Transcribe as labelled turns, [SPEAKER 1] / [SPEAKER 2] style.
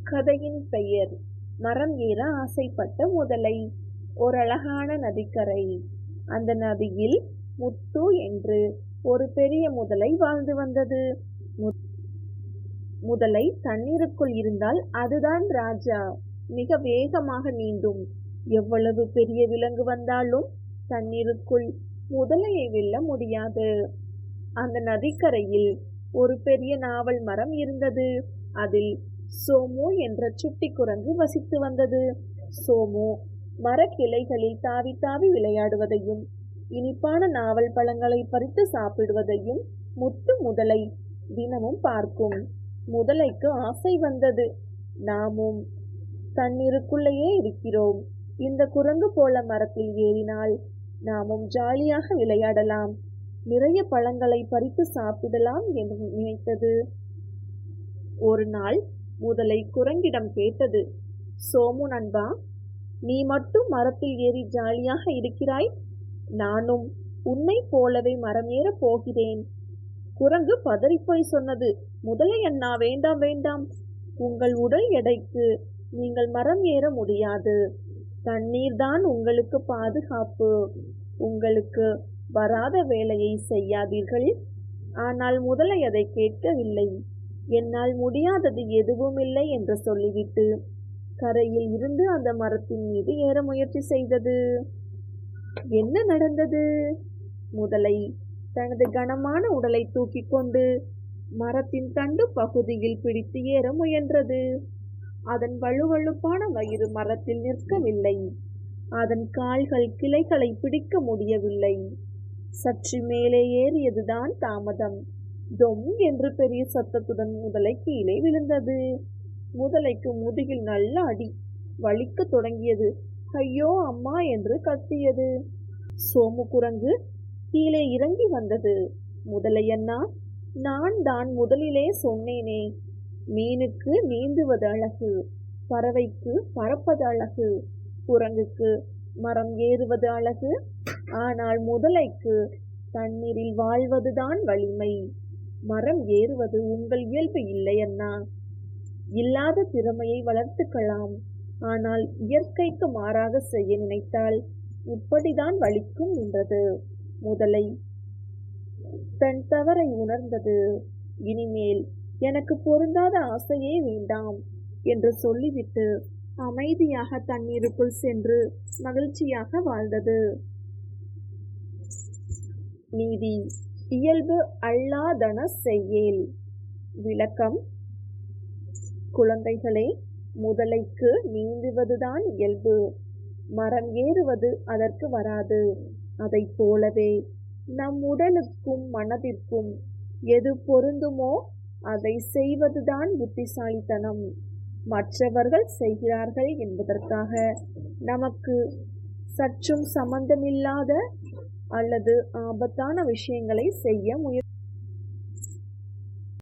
[SPEAKER 1] கதையின் பெயர் மரம் ஏற ஆசைப்பட்ட முதலை. ஒரு அழகான நதிக்கரை. அந்த நதியில் முத்து என்று ஒரு பெரிய முதலை வாழ்ந்து வந்தது. முதலை தண்ணீருக்குள் இருந்தால் அதுதான் ராஜா. மிக வேகமாக நீந்தும். எவ்வளவு பெரிய விலங்கு வந்தாலும் தண்ணீருக்குள் முதலையை வெல்ல முடியாது. அந்த நதிக்கரையில் ஒரு பெரிய நாவல் மரம் இருந்தது. அதில் சோமு என்ற சுட்டி குரங்கு வசித்து வந்தது. சோமு மரக்கிளைகளில் தாவி தாவி விளையாடுவதையும் இனிப்பான நாவல் பழங்களை பறித்து சாப்பிடுவதையும் முத்து முதலை தினமும் பார்க்கும். முதலைக்கு ஆசை வந்தது. நாமும் தண்ணீருக்குள்ளேயே இருக்கிறோம், இந்த குரங்கு போல மரத்தில் ஏறினால் நாமும் ஜாலியாக விளையாடலாம், நிறைய பழங்களை பறித்து சாப்பிடலாம் என்று நினைத்தது. ஒரு நாள் முதலை குரங்கிடம் கேட்டது, சோமு நண்பா, நீ மட்டும் மரத்தில் ஏறி ஜாலியாக இருக்கிறாய், நானும் உன்னை போலவே மரம் ஏற போகிறேன். குரங்கு பதறிப்போய் சொன்னது, முதலை அண்ணா, வேண்டாம் வேண்டாம், உங்கள் உடல் எடைக்கு நீங்கள் மரம் ஏற முடியாது. தண்ணீர் தான் உங்களுக்கு பாதுகாப்பு. உங்களுக்கு வராத வேலையை செய்யாதீர்கள். ஆனால் முதலை அதை கேட்கவில்லை. என்னால் முடியாதது எதுவுமில்லை என்று சொல்லிவிட்டு கரையில் இருந்து அந்த மரத்தின் மீது ஏற முயற்சி செய்தது. என்ன நடந்தது? முதலை தனது கனமான உடலை தூக்கி கொண்டு மரத்தின் தண்டு பகுதியில் பிடித்து ஏற முயன்றது. அதன் வலுவழுப்பான வயிறு மரத்தில் நிற்கவில்லை. அதன் கால்கள் கிளைகளை பிடிக்க முடியவில்லை. சற்று மேலே ஏறியதுதான் தாமதம். தொம் என்று பெரிய சத்தத்துடன் முதலை கீழே விழுந்தது. முதலைக்கு முதுகில் நல்ல அடி. வலிக்க தொடங்கியது. ஐயோ அம்மா என்று கத்தியது. சோமு குரங்கு கீழே இறங்கி வந்தது. முதலையண்ணா, நான் தான் முதலிலே சொன்னேனே, மீனுக்கு நீந்துவது அழகு, பறவைக்கு பறப்பது அழகு, குரங்குக்கு மரம் ஏறுவது அழகு, ஆனால் முதலைக்கு தண்ணீரில் வாழ்வதுதான் வலிமை. மரம் ஏறுவது உங்கள் இயல்பு இல்லை அண்ணா. இல்லாத திறமையை வளர்த்துக்கலாம், ஆனால் இயற்கைக்கு மாறாக செய்ய நினைத்தால் இப்படிதான் வலிக்கும் என்றது. முதலை தன் தவறை உணர்ந்தது. இனிமேல் எனக்கு பொருந்தாத ஆசையே வேண்டாம் என்று சொல்லிவிட்டு அமைதியாக தண்ணீருக்குள் சென்று மகிழ்ச்சியாக வாழ்ந்தது. நீதி: இயல்பு அல்லாதன செய்யேல். விளக்கம்: குழந்தைகளே, முதலைக்கு நீந்துவதுதான் இயல்பு, மரம் ஏறுவது அதற்கு வராது. அதை போலவே நம் உடலுக்கும் மனதிற்கும் எது பொருந்துமோ அதை செய்வதுதான் புத்திசாலித்தனம். மற்றவர்கள் செய்கிறார்கள் என்பதற்காக நமக்கு சற்றும் சம்பந்தமில்லாத அல்லது ஆபத்தான விஷயங்களை செய்ய முயற்சி